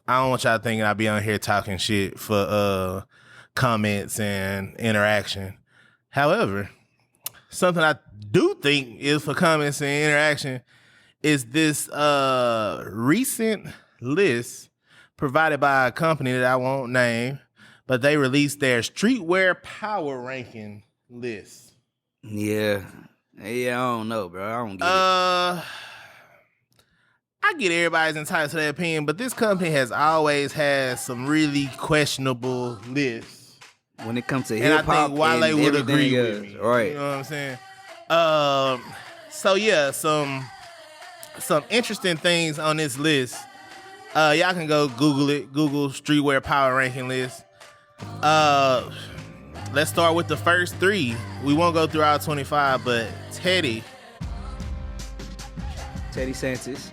I don't want y'all thinking I be on here talking shit for comments and interaction. However, something I do think is for comments and interaction is this recent list provided by a company that I won't name, but they released their streetwear power ranking list. Yeah, I don't know, bro. I don't get it. I get everybody's entitled to their opinion, but this company has always had some really questionable lists. When it comes to and hip hop, I think Wale would agree with me. Right? You know what I'm saying? So yeah, some interesting things on this list. Y'all can go Google it. Google streetwear power ranking list. Let's start with the first 3. We won't go through all 25, but Teddy Santis.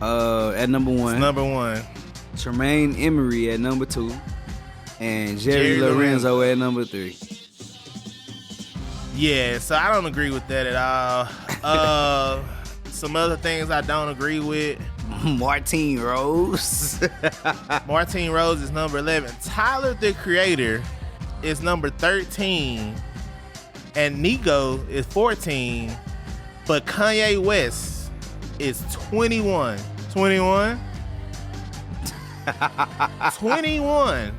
At number 1. It's number 1. Tremaine Emery at number 2. And Jerry Lorenzo at number 3. Yeah, so I don't agree with that at all. Some other things I don't agree with. Martine Rose. Martine Rose is number 11. Tyler, the Creator, is number 13. And Nigo is 14. But Kanye West is 21. 21? 21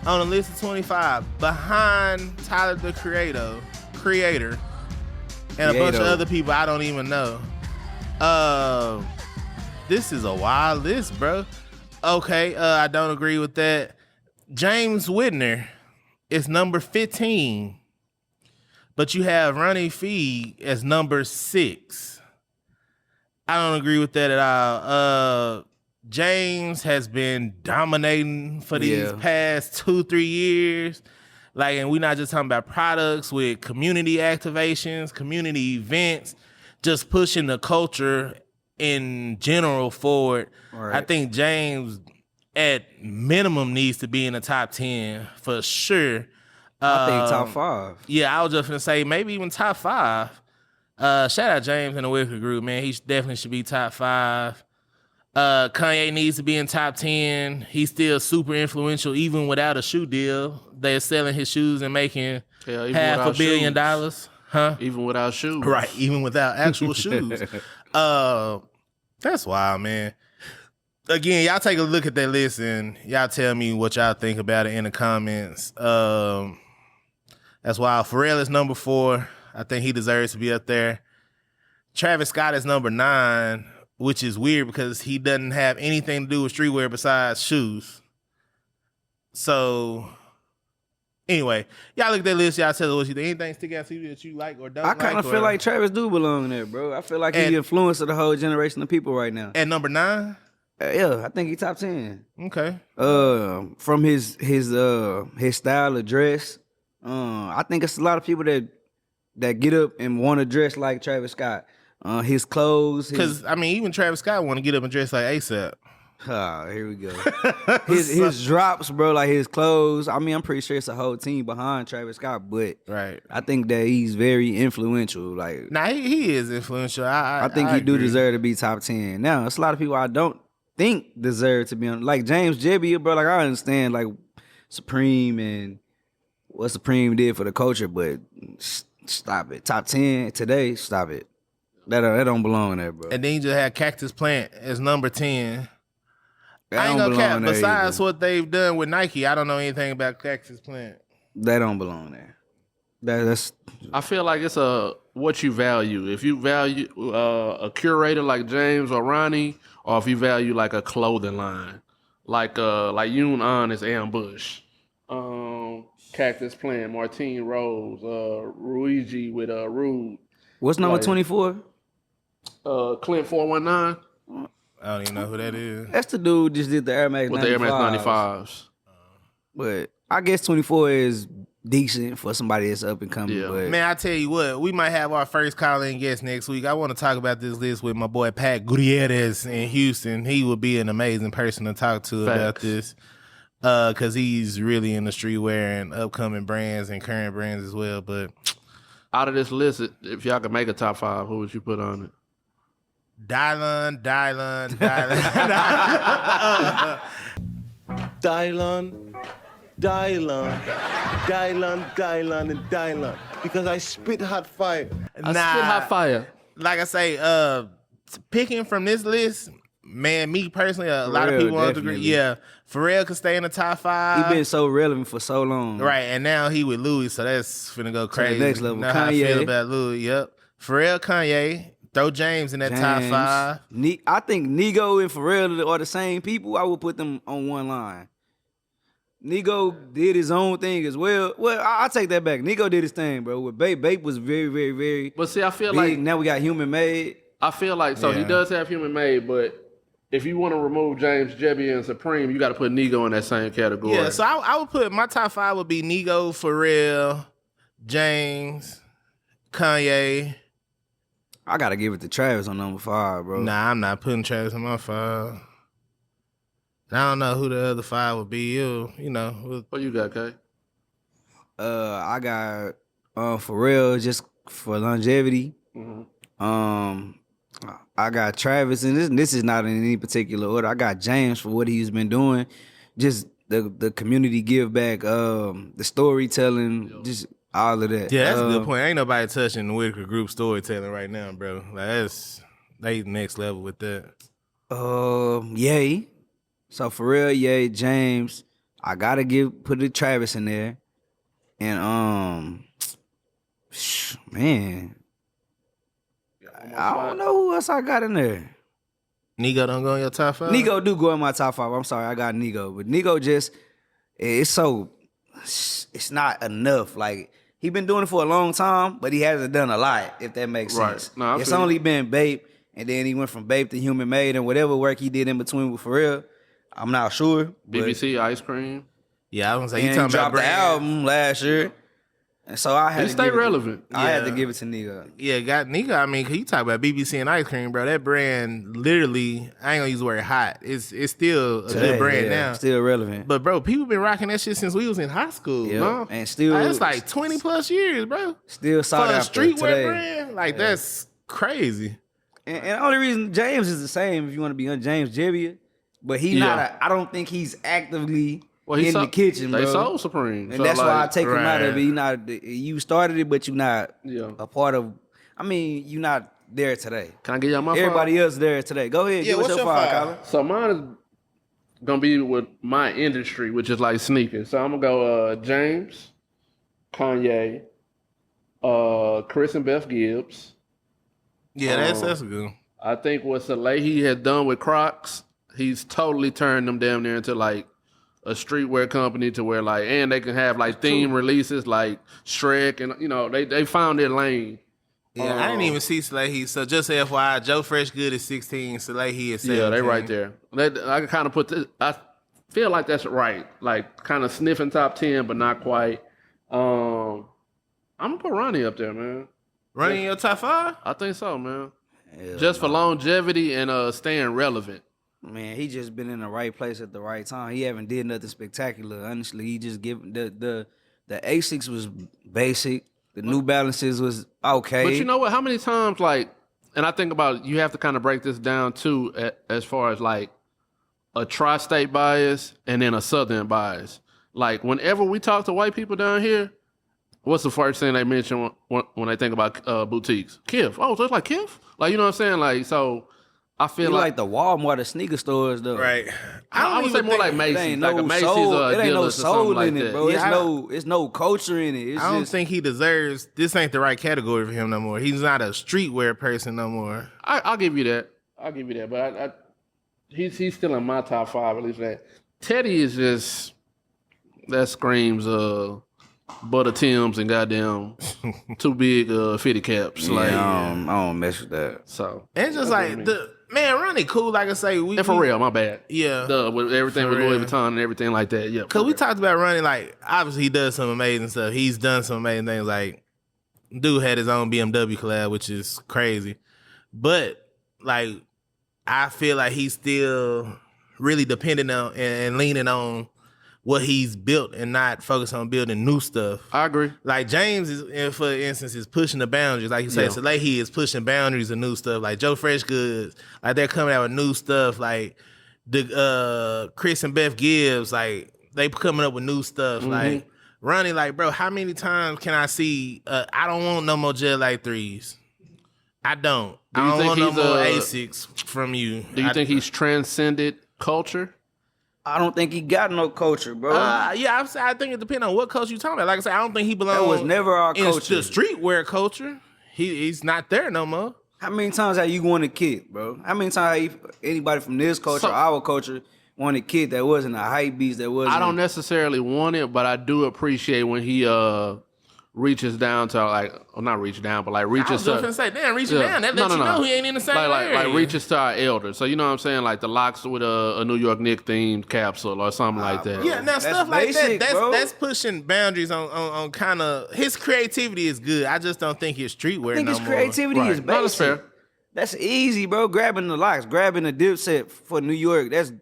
on a list of 25 behind Tyler, the Creator, and a bunch of other people I don't even know. This is a wild list, bro. Okay, I don't agree with that. James Whitner is number 15, but you have Ronnie Fee as number 6. I don't agree with that at all. James has been dominating for these past 2-3 years. Like, and we're not just talking about products, with community activations, community events, just pushing the culture in general forward. Right. I think James at minimum needs to be in the top 10 for sure. I think top 5. Yeah, I was just gonna say maybe even top 5. Shout out James and the Wicker Group, man. He definitely should be top 5. Kanye needs to be in top 10. He's still super influential even without a shoe deal. They're selling his shoes and making $500 million. Huh? Even without shoes. Right, even without actual shoes. That's wild, man. Again, y'all take a look at that list and y'all tell me what y'all think about it in the comments. That's wild. Pharrell is number 4. I think he deserves to be up there. Travis Scott is number 9, which is weird because he doesn't have anything to do with streetwear besides shoes. So, anyway, y'all look at that list. Y'all tell us what you think. Anything stick out to you that you like or don't like? I kind of feel like Travis do belong there, bro. I feel like he influenced the whole generation of people right now. At number 9? Yeah, I think he top 10. Okay. From his style of dress, I think it's a lot of people that get up and want to dress like Travis Scott. His clothes. Because, I mean, even Travis Scott want to get up and dress like ASAP. Here we go. His drops, bro, like his clothes. I mean, I'm pretty sure it's a whole team behind Travis Scott, but right. I think that he's very influential. Like, nah, he is influential. I think he do deserve to be top 10. Now, it's a lot of people I don't think deserve to be on, like James Jebbia, bro. Like, I understand, like, Supreme and what Supreme did for the culture, but stop it. Top 10 today, stop it. That don't belong there, bro. And then you just had Cactus Plant as number 10. That I ain't gonna cap. Besides either. what they've done with Nike, I don't know anything about Cactus Plant. That don't belong there. That's. I feel like it's what you value. If you value a curator like James or Ronnie, or if you value like a clothing line, like Yoon On is Ambush, Cactus Plant, Martine Rose, Ruigi with Rude. What's number 24? Clint 419. I don't even know who that is. That's the dude just did the Air Max 95s. With the Air Max 95s. But I guess 24 is decent for somebody that's up and coming. Yeah. But Man, I tell you what, we might have our first call-in guest next week. I want to talk about this list with my boy Pat Gutierrez in Houston. He would be an amazing person to talk to about this because he's really in the streetwear and upcoming brands and current brands as well. But out of this list, if y'all could make a top 5, who would you put on it? Dylan. Dylan, and Dylan. Because I spit hot fire. I spit hot fire. Like I say, picking from this list, man, me personally, a lot of people won't agree. Definitely. Yeah, Pharrell could stay in the top 5. He been so relevant for so long. Right, and now he with Louis, so that's finna go crazy. next level. Know how I feel Kanye. about Louis. Yep. Pharrell, Kanye. Throw James in that top 5. I think Nigo and Pharrell are the same people. I would put them on one line. Nigo did his own thing as well. Well, I take that back. Nigo did his thing, bro. With Bape was very, very, very But see, I feel big. like Now we got Human Made. he Yeah. does have human made, but if you want to remove James, Jebby, and Supreme, you got to put Nigo in that same category. Yeah, so I would put my top 5 would be Nigo, Pharrell, James, Kanye. I gotta give it to Travis on number 5, bro. Nah, I'm not putting Travis on my 5. I don't know who the other 5 would be. You know. What you got, Kay? I got Pharrell just for longevity. Mm-hmm. I got Travis, and this is not in any particular order. I got James for what he's been doing, just the community give back, the storytelling, just all of that. Yeah, that's a good point. Ain't nobody touching the Whitaker Group storytelling right now, bro. Like they next level with that. Yay. So Pharrell, Yay, James. I gotta put the Travis in there, and man, I don't know who else I got in there. Nigo don't go in your top 5? Nigo do go in my top 5. I'm sorry, I got Nigo, but Nigo just it's not enough. Like he been doing it for a long time, but he hasn't done a lot. If that makes Right. sense. No, I It's feel you. only been Bape, and then he went from Bape to Human Made, and whatever work he did in between with Pharrell, I'm not sure. but- BBC Ice Cream. Yeah, I was gonna say and you he talking about dropped the brand. album last year, and so I had He to stay give it to- relevant. I had to Yeah. give it to Nigo. Yeah, got Nigo. I mean, 'cause you talk about BBC and ice cream, bro. That brand literally, I ain't gonna use the word hot. It's still a good brand Yeah, now. still relevant. But bro, people been rocking that shit since we was in high school. Yeah, No? and still That's like 20 plus years, bro. still For sought a after streetwear today. brand, like that's crazy. And the only reason James is the same, if you want to be on James Jebbier, but he Yeah. not. I don't think he's actively Well, he in the sold- kitchen, They bro. sold Supreme. And So, that's why I like, take him out of it. right. He not. You started it, but you're not Yeah. a part of. I mean, you're not there today. Can I get y'all my Everybody else there today. Go ahead. Yeah, Give us what's your your 5, five? Colin. So mine is gonna be with my industry, which is like sneakers. So I'm gonna go James, Kanye, Chris and Beth Gibbs. Yeah, that's a good one. I think what Salehi has done with Crocs, he's totally turned them damn near into like a streetwear company to where like, and they can have like theme releases like Shrek, and you know they found their lane. Yeah, I didn't even see Salehi. So just FYI, Joe Fresh Good is 16, Salehi is 17. Yeah, they right there. I can kind of put this. I feel like that's right. Like kind of sniffing top 10, but not quite. I'm gonna put Ronnie up there, man. Running your top 5? I think so, man. Hell Just for no. longevity and staying relevant. Man, he just been in the right place at the right time. He haven't did nothing spectacular. Honestly, he just give the Asics was basic. The New Balances was okay. But you know what? How many times, like, and I think about you have to kind of break this down too, as far as like a tri-state bias and then a southern bias. Like, whenever we talk to white people down here, what's the first thing they mention when they think about boutiques? Kith. Oh, so it's like Kith? Like, you know what I'm saying? Like, so I He feel like the Walmart of sneaker stores though. Right. I would say more like It Macy's, ain't like no a Macy's soul. or a It ain't no Dillard's or something soul like in it, that. bro. Yeah, It's no culture in it. It's I don't just think he deserves. This ain't the right category for him no more. He's not a streetwear person no more. I'll give you that. But he's still in my top 5 at least. That Teddy is just that screams Butter Tims and goddamn too big 50 caps. yeah, Like I don't mess with that. so. And just That's what I like mean. the man, Ronnie cool. Like I say, And for real, my bad. yeah. With everything For with Louis real. Vuitton and everything like that. Yeah. Cause we talked about Ronnie. Like obviously he does some amazing stuff. He's done some amazing things. Like dude had his own BMW collab, which is crazy. But like I feel like he's still really dependent on and leaning on what he's built and not focus on building new stuff. I agree. Like James is, for instance, is pushing the boundaries. Like you said, Salehi is pushing boundaries of new stuff. Like Joe Fresh Goods, like they're coming out with new stuff. Like the Chris and Beth Gibbs, like they coming up with new stuff. Like Ronnie, like bro, how many times can I see? I don't want no more Jet Light threes. I don't. I don't want no more Asics from you. Do you think he's transcended culture? I don't think he got no culture, bro. Yeah, I think it depends on what culture you're talking about. Like I said, I don't think he belongs. That was never our culture. The streetwear culture. He's not there no more. How many times have you wanted a kid, bro? How many times have anybody from this culture, our culture, wanted a kid that wasn't a hype beast, that wasn't... I don't necessarily want it, but I do appreciate when he reaches down to not reach down, but like reaches to... I was going to say, damn, reaching down. That lets you know he ain't in the same area. Like reaches to our elders. So you know what I'm saying? Like the locks with a New York Knicks themed capsule or something like that. Yeah, now stuff like that, that's pushing boundaries on kind of... His creativity is good. I just don't think his streetwear no more. I think his creativity is basic. No, that's fair. That's easy, bro. Grabbing the locks, grabbing the Dipset for New York, that's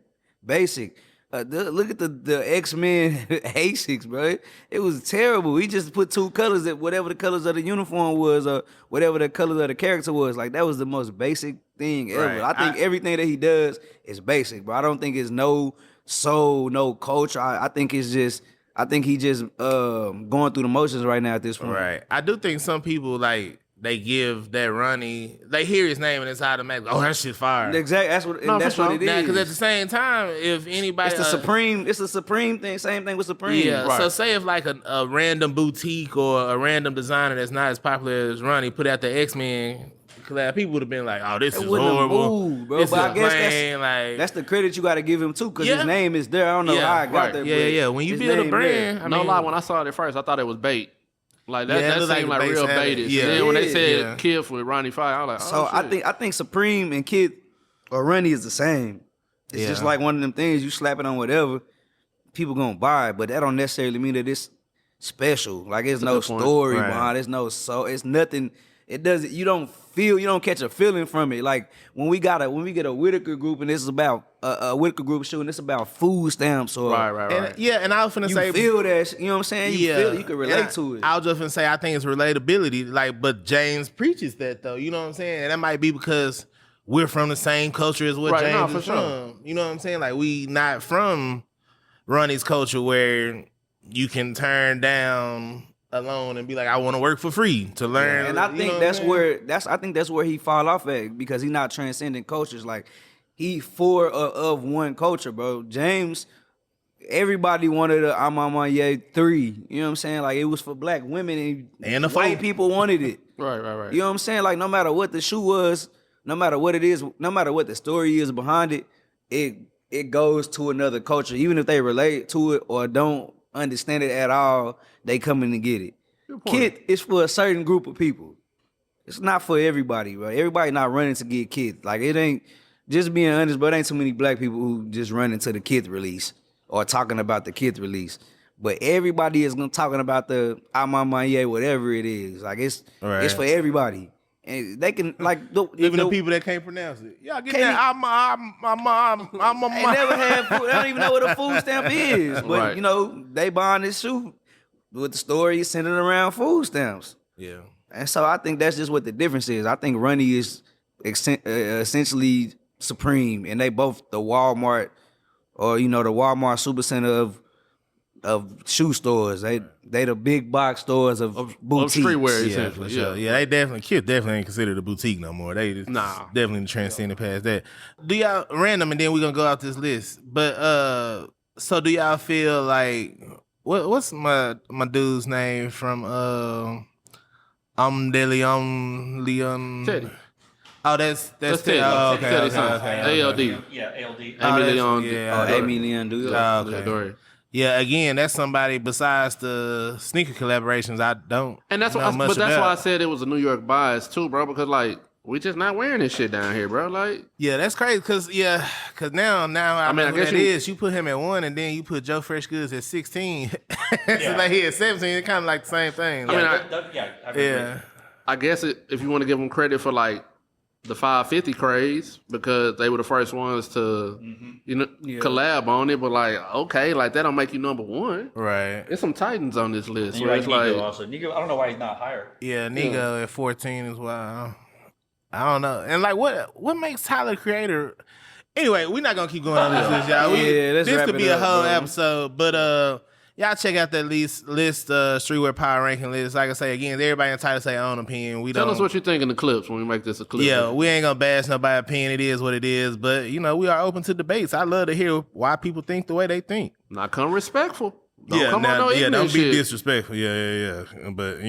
basic. Look at the X-Men Asics, bro. It was terrible. He just put two colors that whatever the colors of the uniform was or whatever the colors of the character was. Like, that was the most basic thing ever. Right. I think everything that he does is basic, bro. I don't think it's no soul, no culture. I think he just going through the motions right now at this point. Right. I do think some people, like, they give that Ronnie, they hear his name and it's automatic. Oh, that shit fire. Exactly. That's what it is. Because at the same time, if anybody, it's the Supreme thing. Same thing with Supreme. Yeah. Right. So say if like a random boutique or a random designer that's not as popular as Ronnie put out the X-Men collab, people would have been like, "Oh, this is horrible, moved, bro." This but is I guess plain, that's the credit you got to give him too, because his name is there. I don't know how I got there. Yeah. When you build a brand, no lie. When I saw it at first, I thought it was bait. Like that seemed like real baited. Yeah. And then when they said Kid with Ronnie Fire, I was like, oh, so shit. I think Supreme and Kid or Ronnie is the same. It's just like one of them things, you slap it on whatever, people gonna buy it, but that don't necessarily mean that it's special. Like, there's no story behind it. There's no it's nothing. It doesn't. You don't catch a feeling from it. Like when we get a Whitaker group and this is about a Whitaker group shoe and it's about food stamps or right. And I was finna say, feel that. You know what I'm saying? You can relate to it. I was just finna say, I think it's relatability. Like, but James preaches that though. You know what I'm saying? And that might be because we're from the same culture as what James is from. You know what I'm saying? Like, we not from Ronnie's culture where you can turn down alone and be like, I want to work for free to learn. Yeah, and I think that's where he fall off at, because he not transcending cultures. Like, he of one culture, bro. James, everybody wanted a Amamaye 3. You know what I'm saying? Like, it was for black women and the white people wanted it. Right. You know what I'm saying? Like, no matter what the shoe was, no matter what it is, no matter what the story is behind it, it goes to another culture. Even if they relate to it or don't understand it at all, they come in to get it. Kid is for a certain group of people. It's not for everybody, bro. Everybody not running to get Kid. Like, it ain't, just being honest, but it ain't too many black people who just run into the Kid release or talking about the Kid release. But everybody is gonna talking about the Amamaye, whatever it is. Like, it's for everybody. And they can, like, even the people that can't pronounce it. Y'all get that? I'm They never had food. They don't even know what a food stamp is. But, you know, they buying this shoe with the story centered around food stamps. Yeah. And so I think that's just what the difference is. I think Ronnie is essentially Supreme, and they both the Walmart or, you know, the Walmart Supercenter of shoe stores. They the big box stores of boutiques. Of streetwear, essentially. Yeah, they definitely ain't considered a boutique no more. They just definitely transcended past that. Do y'all random, and then we're gonna go out this list. But so do y'all feel like what's my dude's name from Leon Teddy. Oh, that's Teddy. Oh, okay. ALD. Yeah, ALD. Amy Leon do. Okay. Yeah, again, that's somebody besides the sneaker collaborations I don't. And that's why I said it was a New York bias too, bro. Because like we just not wearing this shit down here, bro. Like, yeah, that's crazy. Cause now I mean, I guess you put him at 1 and then you put Joe Fresh Goods at 16. So like he at 17. It's kind of like the same thing. I guess if you want to give him credit for like the 550 craze because they were the first ones to, collab on it. But like, okay, like that don't make you number one. Right. There's some Titans on this list. And you're Where right, it's Nigo like, also. Nigo, I don't know why he's not higher. Yeah, Nigo at 14 as well. I don't know. And like, what makes Tyler Creator? Anyway, we're not gonna keep going on this list, y'all. Let's This wrap could it be a up, whole bro. episode, but y'all check out that list, Streetwear Power Ranking list. Like I say again, everybody entitled to say their own opinion. We tell don't. us what you think in the clips when we make this a clip. Yeah, we ain't gonna bash nobody's opinion. It is what it is. But we are open to debates. I love to hear why people think the way they think. Not come respectful. Don't come on no ignorant don't be shit. disrespectful. Yeah. But